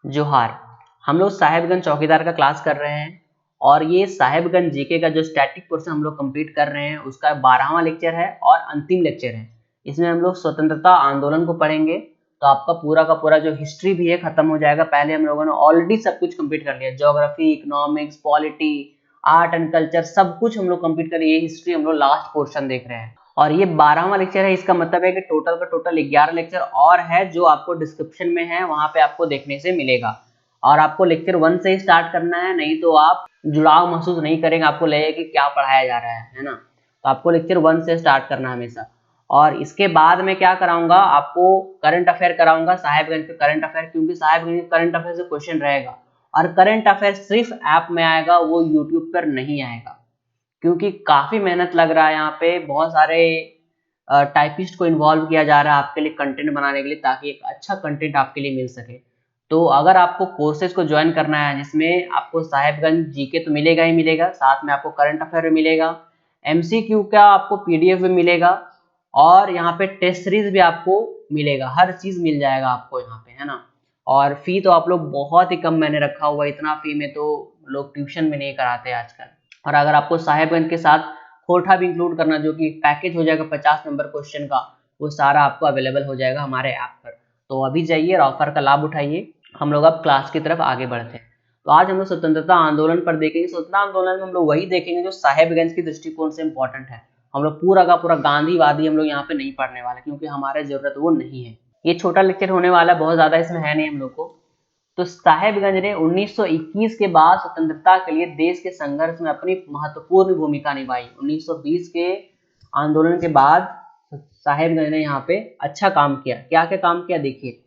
जोहार। हम लोग साहेबगंज चौकीदार का क्लास कर रहे हैं और ये साहेबगंज जीके का जो स्टैटिक पोर्शन हम लोग कंप्लीट कर रहे हैं उसका 12वां लेक्चर है और अंतिम लेक्चर है। इसमें हम लोग स्वतंत्रता आंदोलन को पढ़ेंगे, तो आपका पूरा का पूरा जो हिस्ट्री भी है खत्म हो जाएगा। पहले हम लोगों ने ऑलरेडी सब कुछ कंप्लीट कर लिया, geography, economics, polity, art and culture, सब कुछ हम लोग कंप्लीट कर लिए। हिस्ट्री हम लोग लास्ट पोर्शन देख रहे हैं और ये 12वां लेक्चर है। इसका मतलब है कि टोटल का टोटल 11 लेक्चर और है जो आपको डिस्क्रिप्शन में है, वहां पे आपको देखने से मिलेगा। और आपको लेक्चर 1 से ही स्टार्ट करना है, नहीं तो आप जुड़ाव महसूस नहीं करेंगे, आपको लगेगा कि क्या पढ़ाया जा रहा है ना। तो आपको लेक्चर 1 से स्टार्ट करना है हमेशा। और इसके बाद मैं क्या कराऊंगा, आपको करंट अफेयर कराऊंगा, साहेबगंज के करंट अफेयर, क्योंकि साहेबगंज के करंट अफेयर से क्वेश्चन रहेगा। और करंट अफेयर सिर्फ ऐप में आएगा, वो यूट्यूब पर नहीं आएगा, क्योंकि काफी मेहनत लग रहा है यहाँ पे। बहुत सारे टाइपिस्ट को इन्वॉल्व किया जा रहा है आपके लिए कंटेंट बनाने के लिए, ताकि एक अच्छा कंटेंट आपके लिए मिल सके। तो अगर आपको कोर्सेज को ज्वाइन करना है जिसमें आपको साहेबगंज जीके तो मिलेगा ही मिलेगा, साथ में आपको करंट अफेयर भी मिलेगा, एमसीक्यू का आपको पीडीएफ भी मिलेगा और यहाँ पे टेस्ट सीरीज भी आपको मिलेगा। हर चीज मिल जाएगा आपको यहाँ पे, है ना। और फी तो आप लोग बहुत ही कम मैंने रखा हुआ है, इतना फी में तो लोग ट्यूशन में नहीं कराते आजकल। और अगर आपको साहेबगंज के साथ खोरठा भी इंक्लूड करना, जो कि पैकेज हो जाएगा 50 नंबर क्वेश्चन का, वो सारा आपको अवेलेबल हो जाएगा हमारे ऐप पर। तो अभी जाइए और ऑफर का लाभ उठाइए। हम लोग अब क्लास की तरफ आगे बढ़ते हैं। तो आज हम लोग स्वतंत्रता आंदोलन पर देखेंगे। स्वतंत्रता आंदोलन में हम लोग वही देखेंगे जो साहेबगंज के दृष्टिकोण से इंपॉर्टेंट है। हम लोग पूरा का पूरा गांधीवादी हम लोग यहाँ पे नहीं पढ़ने वाले, क्योंकि हमारे जरूरत वो नहीं है। ये छोटा लेक्चर होने वाला, बहुत ज्यादा इसमें है नहीं हम लोग को। तो साहेबगंज ने 1921 के बाद स्वतंत्रता के लिए देश के संघर्ष में अपनी महत्वपूर्ण भूमिका निभाई। 1920 के आंदोलन के बाद साहेबगंज ने यहाँ पे अच्छा काम किया। क्या क्या काम किया देखिए।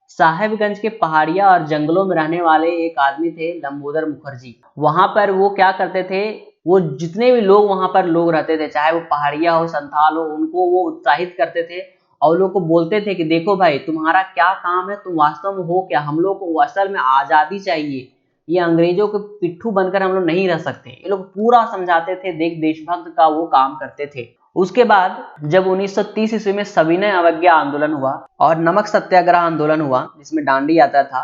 साहेबगंज के पहाड़िया और जंगलों में रहने वाले एक आदमी थे, लंबोदर मुखर्जी। वहां पर वो क्या करते थे, वो जितने भी लोग वहां पर लोग रहते थे, चाहे वो पहाड़िया हो, संथाल हो, उनको वो उत्साहित करते थे और लोग को बोलते थे कि देखो भाई, तुम्हारा क्या काम है, तुम वास्तव में हो क्या, हम लोग को असल में आजादी चाहिए, ये अंग्रेजों के पिट्ठू बनकर हम लोग नहीं रह सकते। ये लोग पूरा समझाते थे, देशभक्त का वो काम करते थे। उसके बाद जब 1930 ईस्वी में सविनय अवज्ञा आंदोलन हुआ और नमक सत्याग्रह आंदोलन हुआ, जिसमें डांडी आता था,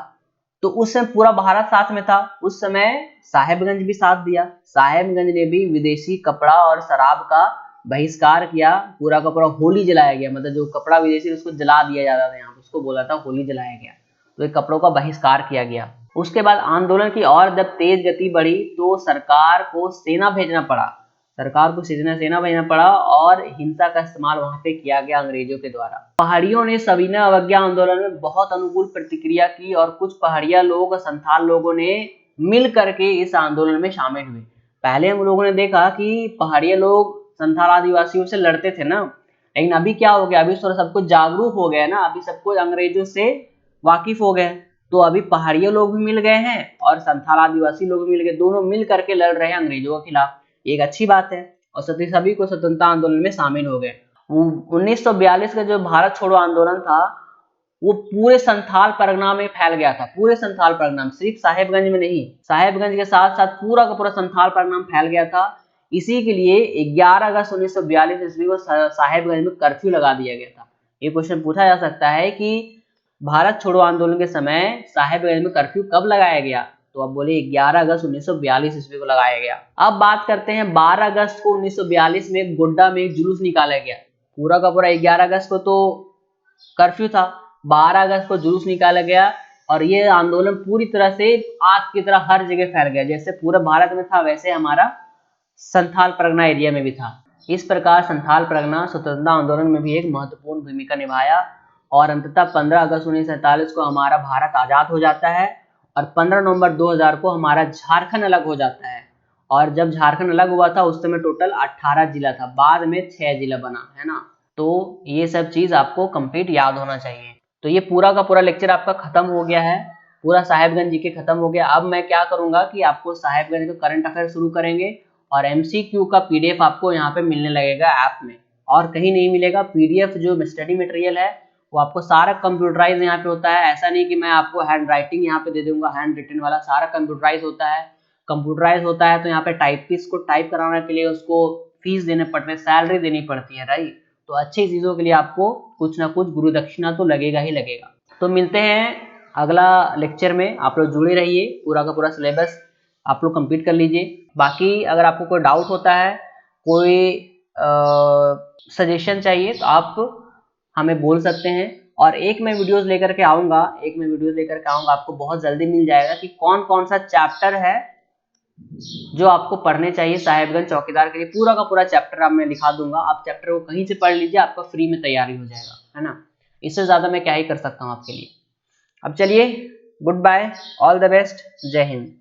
तो उस समय पूरा भारत साथ में था। उस समय साहेबगंज भी साथ दिया। साहेबगंज ने भी विदेशी कपड़ा और शराब का बहिष्कार किया। पूरा का पूरा होली जलाया गया, मतलब जो कपड़ा विदेशी उसको जला दिया जाता था, यहाँ उसको बोला था होली जलाया गया। तो ये कपड़ों का बहिष्कार किया गया। उसके बाद आंदोलन की और जब तेज गति बढ़ी तो सरकार को सेना भेजना पड़ा, सेना भेजना पड़ा और हिंसा का इस्तेमाल वहां पे किया गया अंग्रेजों के द्वारा। पहाड़ियों ने सविनय अवज्ञा आंदोलन में बहुत अनुकूल प्रतिक्रिया की और कुछ पहाड़िया लोग, संथाल लोगों ने मिल करके इस आंदोलन में शामिल हुए। पहले हम लोगों ने देखा कि पहाड़िया लोग संथाल आदिवासियों से लड़ते थे ना, लेकिन अभी क्या हो गया, अभी सब कुछ जागरूक हो गया ना, अभी सब कुछ अंग्रेजों से वाकिफ हो गए। तो अभी पहाड़िया लोग भी मिल गए हैं और संथाल आदिवासी लोग भी मिल गए, दोनों मिल करके लड़ रहे हैं अंग्रेजों के खिलाफ। एक अच्छी बात है और सभी को स्वतंत्रता आंदोलन में शामिल हो गए। 1942 का जो भारत छोड़ो आंदोलन था, वो पूरे संथाल परगना में फैल गया था। पूरे संथाल परगना में, सिर्फ साहेबगंज में नहीं, साहेबगंज के साथ साथ पूरा का पूरा संथाल परगना में फैल गया था। इसी के लिए 11 अगस्त 1942 ईस्वी को साहेबगंज में कर्फ्यू लगा दिया गया था। ये क्वेश्चन पूछा जा सकता है कि भारत छोड़ो आंदोलन के समय साहेबगंज में कर्फ्यू कब लगाया गया, तो अब बोले 11 अगस्त 1942 ईस्वी को लगाया गया। अब बात करते हैं 12 अगस्त को 1942 में गोड्डा में एक जुलूस निकाला गया। पूरा का पूरा 11 अगस्त को तो कर्फ्यू था, 12 अगस्त को जुलूस निकाला गया और ये आंदोलन पूरी तरह से आग की तरह हर जगह फैल गया। जैसे पूरे भारत में था, वैसे हमारा संथाल परगना एरिया में भी था। इस प्रकार संथाल परगना स्वतंत्रता आंदोलन में भी एक महत्वपूर्ण भूमिका निभाया और अंततः 15 अगस्त 1947 को हमारा भारत आजाद हो जाता है और 15 नवंबर 2000 को हमारा झारखंड अलग हो जाता है। और जब झारखंड अलग हुआ था उस समय टोटल 18 जिला था, बाद में 6 जिला बना, है ना। तो ये सब चीज आपको कंप्लीट याद होना चाहिए। तो ये पूरा का पूरा लेक्चर आपका खत्म हो गया है, पूरा साहेबगंज जीके खत्म हो गया। अब मैं क्या करूंगा कि आपको साहेबगंज का करंट अफेयर शुरू करेंगे और एमसीक्यू का पीडीएफ आपको यहाँ पे मिलने लगेगा ऐप में, और कहीं नहीं मिलेगा। पीडीएफ जो स्टडी मटेरियल है वो आपको सारा कंप्यूटराइज यहाँ पे होता है। ऐसा नहीं कि मैं आपको हैंड राइटिंग यहाँ पे दे दूंगा, हैंड रिटन वाला सारा कंप्यूटराइज होता है। कंप्यूटराइज होता है तो यहाँ पे टाइपिस्ट को टाइप कराने के लिए उसको फीस देने पड़ते हैं, सैलरी देनी पड़ती है, राइट। तो अच्छी चीजों के लिए आपको कुछ ना कुछ गुरु दक्षिणा तो लगेगा ही लगेगा। तो मिलते हैं अगला लेक्चर में आप लोग जुड़े रहिए, पूरा का पूरा सिलेबस आप लोग कंप्लीट कर लीजिए। बाकी अगर आपको कोई डाउट होता है, कोई सजेशन चाहिए तो आप हमें बोल सकते हैं। और एक मैं वीडियोस लेकर के आऊँगा, आपको बहुत जल्दी मिल जाएगा कि कौन कौन सा चैप्टर है जो आपको पढ़ने चाहिए साहेबगंज चौकीदार के लिए। पूरा का पूरा चैप्टर आप मैं लिखा दूंगा, आप चैप्टर को कहीं से पढ़ लीजिए, आपका फ्री में तैयारी हो जाएगा, है ना। इससे ज़्यादा मैं क्या ही कर सकता हूँ आपके लिए। अब चलिए, goodbye, all the best, जय हिंद।